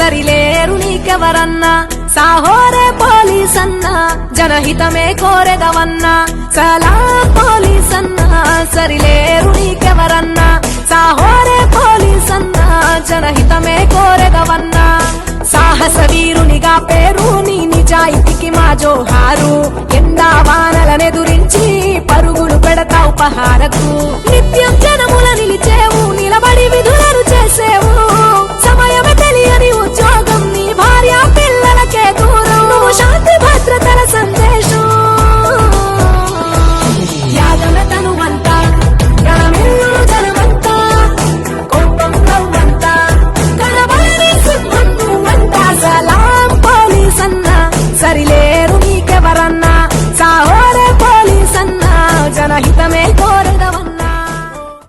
Sarileru నీకెవరన్నా Saahore police అన్నా జనహితమే కోరెదవన్నా సలాం police అన్నా Sarileru నీకెవరన్నా Saahore police అన్నా జనహితమే కోరెదవన్నా సాహస వీరునిగా పేరు నీ నిజాయితీకి మా జోహారు ఎండా వానలనెదురించి పరుగులు పెడతావు పహారకు నిత్యం జనముల నిలిచేవు నిలబడి విధులను చేసేవు సమయమే తెలియని ఉద్యోగం నీ భార్య పిల్లలకే దూరం నువ్వు శాంతి భద్రతల సందేశం యాదన తనువంతా గణమిల్లు జనమంతా కోపం నవ్వంతా కనబడని సింహం నువ్వంతా సలాం పోలీస్ అన్నా సరిలేరు నీకెవరన్నా సాహోరే పోలీస్ అన్నా జనహితమే కోరద